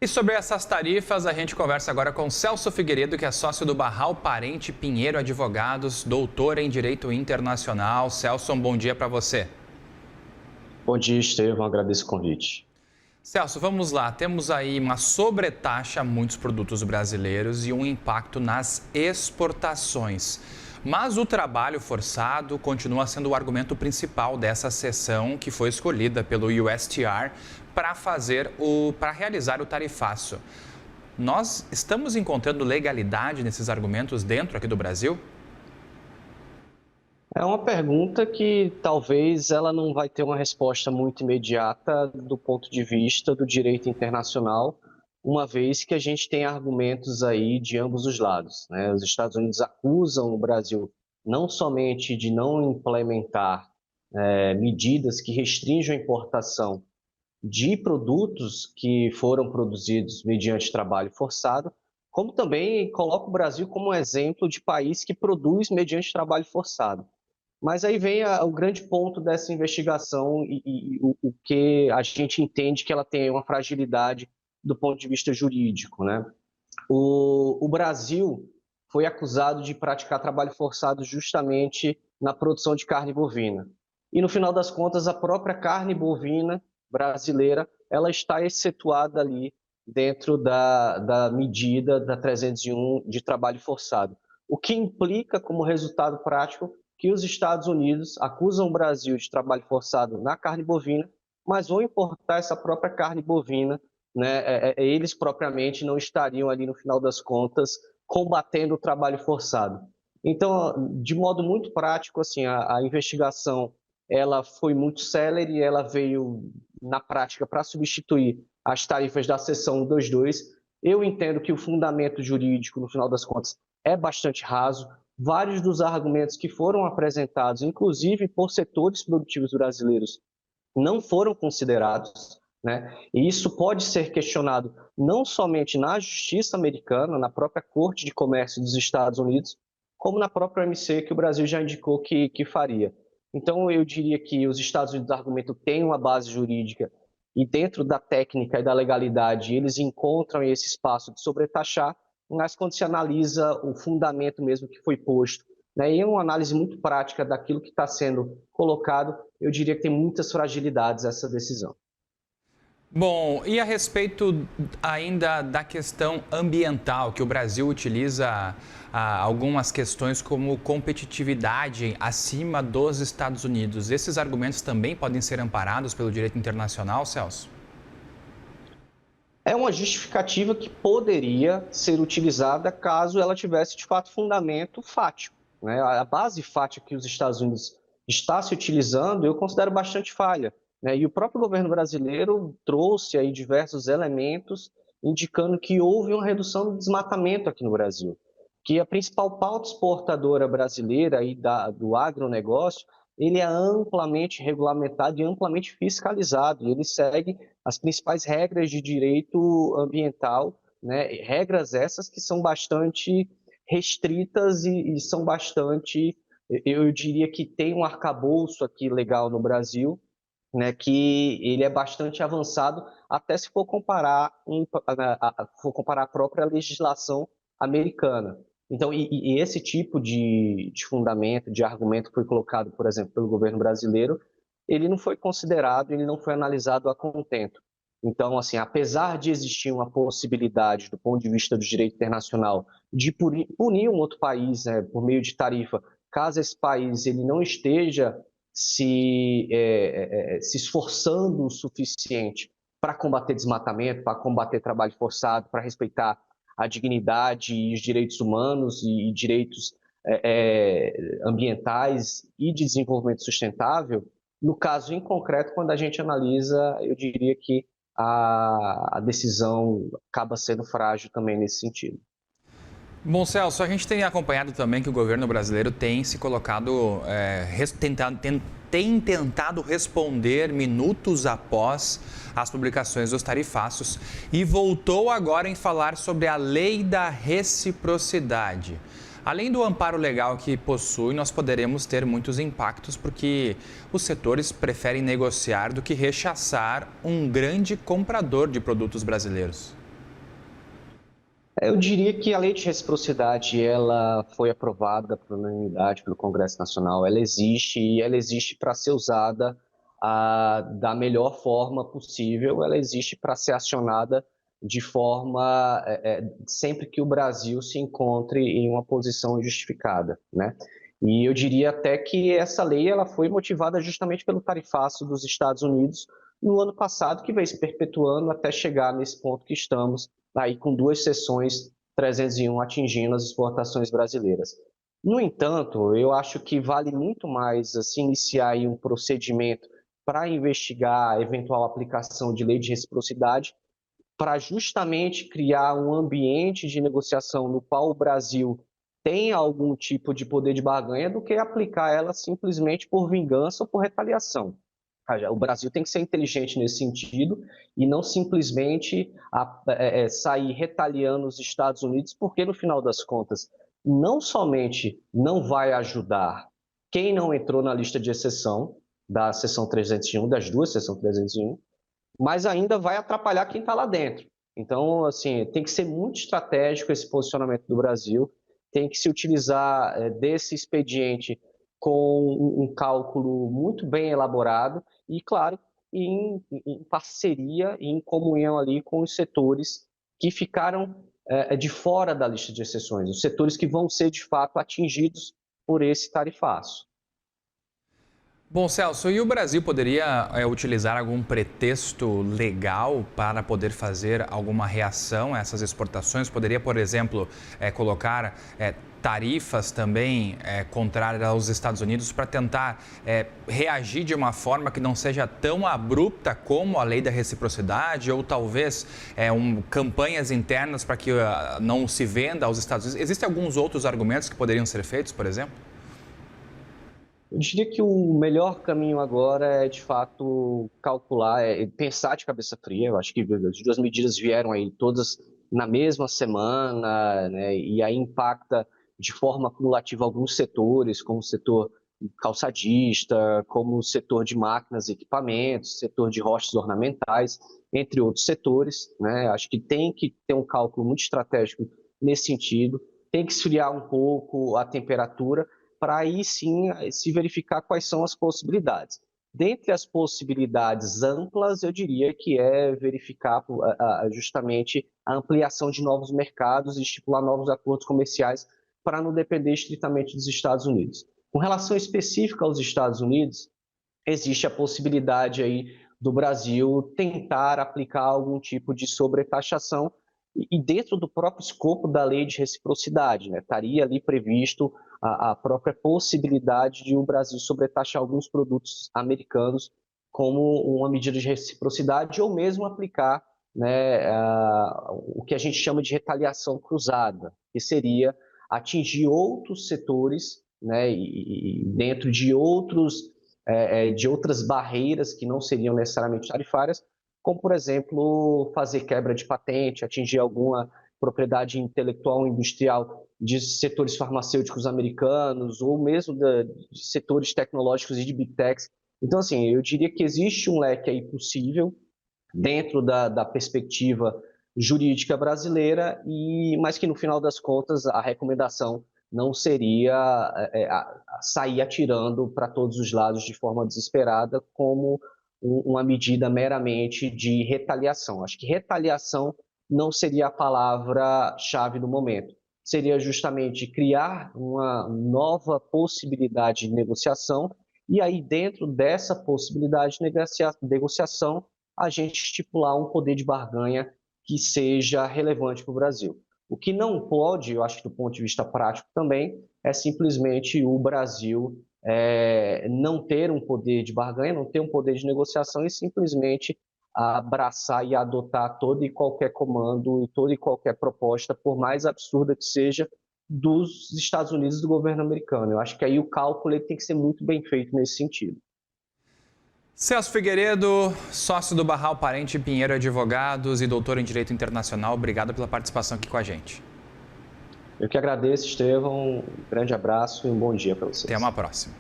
E sobre essas tarifas, a gente conversa agora com Celso Figueiredo, que é sócio do Barral Parente Pinheiro Advogados, doutor em Direito Internacional. Celso, um bom dia para você. Bom dia, Estevão. Agradeço o convite. Celso, vamos lá. Temos aí uma sobretaxa a muitos produtos brasileiros e um impacto nas exportações. Mas o trabalho forçado continua sendo o argumento principal dessa sessão que foi escolhida pelo USTR para realizar o tarifaço. Nós estamos encontrando legalidade nesses argumentos dentro aqui do Brasil? É uma pergunta que talvez ela não vai ter uma resposta muito imediata do ponto de vista do direito internacional, uma vez que a gente tem argumentos aí de ambos os lados, né? Os Estados Unidos acusam o Brasil não somente de não implementar medidas que restringam a importação de produtos que foram produzidos mediante trabalho forçado, como também coloca o Brasil como um exemplo de país que produz mediante trabalho forçado. Mas aí vem o grande ponto dessa investigação e o que a gente entende que ela tem uma fragilidade do ponto de vista jurídico, né? O Brasil foi acusado de praticar trabalho forçado justamente na produção de carne bovina. E no final das contas, a própria carne bovina brasileira, ela está excetuada ali dentro da medida da 301 de trabalho forçado. O que implica como resultado prático que os Estados Unidos acusam o Brasil de trabalho forçado na carne bovina, mas vão importar essa própria carne bovina, né? Eles propriamente não estariam ali no final das contas combatendo o trabalho forçado. Então, de modo muito prático, assim, a investigação ela foi muito célere, ela veio na prática para substituir as tarifas da seção 122. Eu entendo que o fundamento jurídico, no final das contas, é bastante raso. Vários dos argumentos que foram apresentados, inclusive por setores produtivos brasileiros, não foram considerados, né? E isso pode ser questionado não somente na justiça americana, na própria Corte de Comércio dos Estados Unidos, como na própria OMC, que o Brasil já indicou que faria. Então, eu diria que os Estados Unidos argumentam têm uma base jurídica e dentro da técnica e da legalidade eles encontram esse espaço de sobretaxar, mas quando se analisa o fundamento mesmo que foi posto, né, e uma análise muito prática daquilo que está sendo colocado, eu diria que tem muitas fragilidades essa decisão. Bom, e a respeito ainda da questão ambiental, que o Brasil utiliza algumas questões como competitividade acima dos Estados Unidos. Esses argumentos também podem ser amparados pelo direito internacional, Celso? É uma justificativa que poderia ser utilizada caso ela tivesse, de fato, fundamento fático, né? A base fática que os Estados Unidos está se utilizando, eu considero bastante falha, né? E o próprio governo brasileiro trouxe aí diversos elementos indicando que houve uma redução do desmatamento aqui no Brasil, que a principal pauta exportadora brasileira aí do agronegócio, ele é amplamente regulamentado e amplamente fiscalizado, e ele segue as principais regras de direito ambiental, né? Regras essas que são bastante restritas e são bastante, eu diria que tem um arcabouço aqui legal no Brasil, né, que ele é bastante avançado, até se for comparar, a própria legislação americana. Então, e esse tipo de fundamento, de argumento que foi colocado, por exemplo, pelo governo brasileiro, ele não foi considerado, ele não foi analisado a contento. Então, assim, apesar de existir uma possibilidade, do ponto de vista do direito internacional, de punir um outro país, né, por meio de tarifa, caso esse país ele não esteja se esforçando o suficiente para combater desmatamento, para combater trabalho forçado, para respeitar a dignidade e os direitos humanos e direitos ambientais e de desenvolvimento sustentável. No caso em concreto, quando a gente analisa, eu diria que a decisão acaba sendo frágil também nesse sentido. Bom, Celso, a gente tem acompanhado também que o governo brasileiro tem se colocado, tem tentado responder minutos após as publicações dos tarifaços e voltou agora em falar sobre a lei da reciprocidade. Além do amparo legal que possui, nós poderemos ter muitos impactos porque os setores preferem negociar do que rechaçar um grande comprador de produtos brasileiros. Eu diria que a lei de reciprocidade, ela foi aprovada por unanimidade pelo Congresso Nacional. Ela existe e ela existe para ser usada da melhor forma possível. Ela existe para ser acionada de forma sempre que o Brasil se encontre em uma posição justificada, né? E eu diria até que essa lei ela foi motivada justamente pelo tarifaço dos Estados Unidos no ano passado, que vem se perpetuando até chegar nesse ponto que estamos, aí com 2 sessões 301 atingindo as exportações brasileiras. No entanto, eu acho que vale muito mais assim, iniciar aí um procedimento para investigar a eventual aplicação de lei de reciprocidade, para justamente criar um ambiente de negociação no qual o Brasil tem algum tipo de poder de barganha, do que aplicar ela simplesmente por vingança ou por retaliação. O Brasil tem que ser inteligente nesse sentido e não simplesmente sair retaliando os Estados Unidos, porque no final das contas, não somente não vai ajudar quem não entrou na lista de exceção da seção 301, das 2 sessões 301, mas ainda vai atrapalhar quem está lá dentro. Então, assim, tem que ser muito estratégico esse posicionamento do Brasil, tem que se utilizar desse expediente com um cálculo muito bem elaborado e, claro, em parceria e em comunhão ali com os setores que ficaram de fora da lista de exceções, os setores que vão ser, de fato, atingidos por esse tarifaço. Bom, Celso, e o Brasil poderia utilizar algum pretexto legal para poder fazer alguma reação a essas exportações? Poderia, por exemplo, colocar tarifas também contrárias aos Estados Unidos para tentar reagir de uma forma que não seja tão abrupta como a lei da reciprocidade, ou talvez campanhas internas para que não se venda aos Estados Unidos? Existem alguns outros argumentos que poderiam ser feitos, por exemplo? Eu diria que o melhor caminho agora é, de fato, calcular, pensar de cabeça fria. Eu acho que as 2 medidas vieram aí todas na mesma semana, né, e aí impacta de forma acumulativa alguns setores, como o setor calçadista, como o setor de máquinas e equipamentos, setor de rochas ornamentais, entre outros setores, né? Acho que tem que ter um cálculo muito estratégico nesse sentido, tem que esfriar um pouco a temperatura, para aí sim se verificar quais são as possibilidades. Dentre as possibilidades amplas, eu diria que é verificar justamente a ampliação de novos mercados e estipular novos acordos comerciais para não depender estritamente dos Estados Unidos. Com relação específica aos Estados Unidos, existe a possibilidade aí do Brasil tentar aplicar algum tipo de sobretaxação e dentro do próprio escopo da lei de reciprocidade, né? Estaria ali previsto a própria possibilidade de o Brasil sobretaxar alguns produtos americanos como uma medida de reciprocidade, ou mesmo aplicar, né, o que a gente chama de retaliação cruzada, que seria atingir outros setores, né, e dentro de outras barreiras que não seriam necessariamente tarifárias, como, por exemplo, fazer quebra de patente, atingir alguma propriedade intelectual industrial de setores farmacêuticos americanos, ou mesmo de setores tecnológicos e de big techs. Então, assim, eu diria que existe um leque aí possível dentro da perspectiva jurídica brasileira, mas que no final das contas a recomendação não seria sair atirando para todos os lados de forma desesperada, como uma medida meramente de retaliação. Acho que retaliação não seria a palavra-chave no momento. Seria justamente criar uma nova possibilidade de negociação e aí dentro dessa possibilidade de negociação a gente estipular um poder de barganha que seja relevante para o Brasil. O que não pode, eu acho que do ponto de vista prático também, é simplesmente o Brasil não ter um poder de barganha, não ter um poder de negociação e simplesmente abraçar e adotar todo e qualquer comando e toda e qualquer proposta, por mais absurda que seja, dos Estados Unidos e do governo americano. Eu acho que aí o cálculo tem que ser muito bem feito nesse sentido. Celso Figueiredo, sócio do Barral Parente Pinheiro Advogados e doutor em Direito Internacional, obrigado pela participação aqui com a gente. Eu que agradeço, Estevão. Um grande abraço e um bom dia para vocês. Até uma próxima.